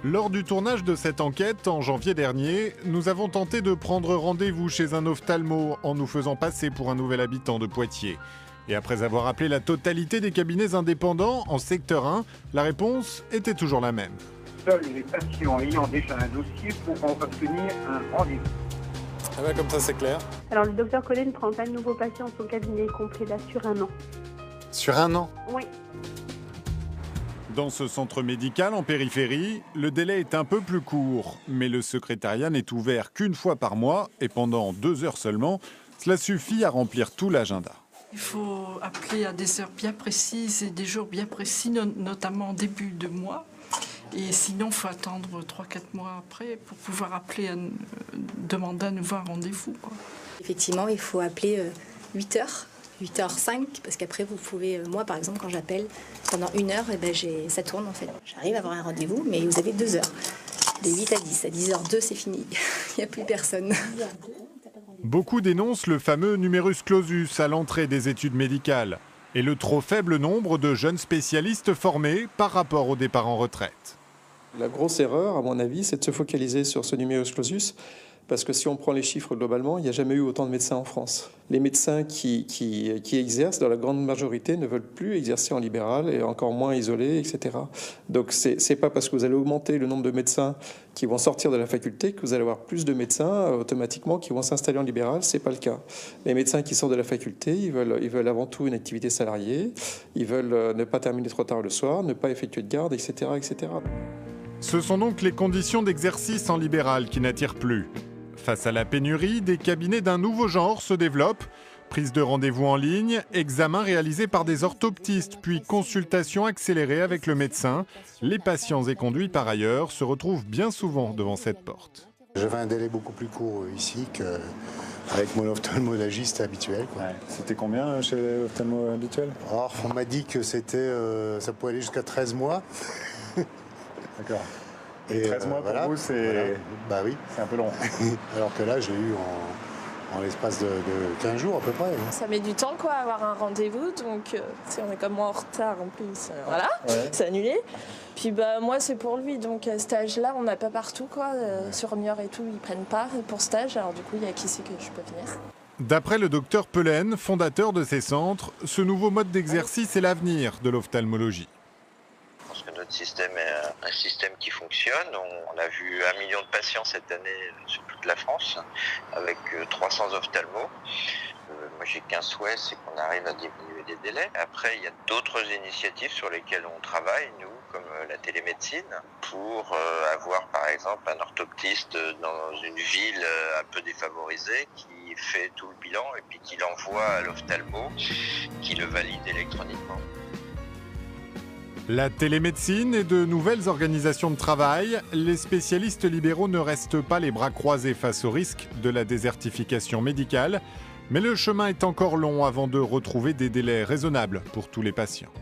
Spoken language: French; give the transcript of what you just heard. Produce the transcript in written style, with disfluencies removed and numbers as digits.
Lors du tournage de cette enquête, en janvier dernier, nous avons tenté de prendre rendez-vous chez un ophtalmo en nous faisant passer pour un nouvel habitant de Poitiers. Et après avoir appelé la totalité des cabinets indépendants en secteur 1, la réponse était toujours la même. Seuls les patients ayant déjà un dossier pourront obtenir un rendez-vous. Ah bah comme ça c'est clair. Alors le docteur Collet ne prend pas de nouveaux patients, son cabinet est complet là sur un an. Sur un an? Oui. Dans ce centre médical en périphérie, le délai est un peu plus court, mais le secrétariat n'est ouvert qu'une fois par mois et pendant 2 heures seulement. Cela suffit à remplir tout l'agenda. Il faut appeler à des heures bien précises et des jours bien précis, notamment en début de mois. Et sinon, il faut attendre 3-4 mois après pour pouvoir appeler, demander à nouveau un rendez-vous. Effectivement, il faut appeler 8 heures. 8h05, parce qu'après vous pouvez, moi par exemple quand j'appelle pendant 1 heure, et ben ça tourne en fait. J'arrive à avoir un rendez-vous, mais vous avez 2 heures. De 8 à 10, à 10h02 c'est fini, il n'y a plus personne. Beaucoup dénoncent le fameux numerus clausus à l'entrée des études médicales et le trop faible nombre de jeunes spécialistes formés par rapport au départ en retraite. La grosse erreur, à mon avis, c'est de se focaliser sur ce numerus clausus. Parce que si on prend les chiffres globalement, il n'y a jamais eu autant de médecins en France. Les médecins qui exercent, dans la grande majorité, ne veulent plus exercer en libéral et encore moins isolés, etc. Donc c'est pas parce que vous allez augmenter le nombre de médecins qui vont sortir de la faculté que vous allez avoir plus de médecins automatiquement qui vont s'installer en libéral. C'est pas le cas. Les médecins qui sortent de la faculté, ils veulent avant tout une activité salariée, ils veulent ne pas terminer trop tard le soir, ne pas effectuer de garde, etc., etc. Ce sont donc les conditions d'exercice en libéral qui n'attirent plus. Face à la pénurie, des cabinets d'un nouveau genre se développent. Prise de rendez-vous en ligne, examen réalisé par des orthoptistes, puis consultation accélérée avec le médecin. Les patients et conduits par ailleurs se retrouvent bien souvent devant cette porte. J'avais un délai beaucoup plus court ici qu'avec mon ophtalmologiste habituel. Ouais. C'était combien chez l'ophtalmo habituel? Alors, on m'a dit que ça pouvait aller jusqu'à 13 mois. D'accord. Et 13 mois pour vous, c'est voilà. Bah oui. C'est un peu long. Alors que là, j'ai eu en l'espace de 15 jours à peu près. Ça met du temps quoi, à avoir un rendez-vous, donc si on est comme moi en retard en plus, voilà, ouais. C'est annulé. Puis bah, moi c'est pour lui, donc à cet âge-là, on n'a pas partout quoi, sur Niort et tout, ils prennent pas pour stage, alors du coup il y a qui c'est que je peux venir. D'après le docteur Pelen, fondateur de ces centres, ce nouveau mode d'exercice est l'avenir de l'ophtalmologie. Je pense que notre système est un système qui fonctionne. On a vu 1 million de patients cette année sur toute la France, avec 300 ophtalmos. Moi, j'ai qu'un souhait, c'est qu'on arrive à diminuer les délais. Après, il y a d'autres initiatives sur lesquelles on travaille, nous, comme la télémédecine, pour avoir, par exemple, un orthoptiste dans une ville un peu défavorisée qui fait tout le bilan et puis qui l'envoie à l'ophtalmo, qui le valide électroniquement. La télémédecine et de nouvelles organisations de travail, les spécialistes libéraux ne restent pas les bras croisés face au risque de la désertification médicale, mais le chemin est encore long avant de retrouver des délais raisonnables pour tous les patients.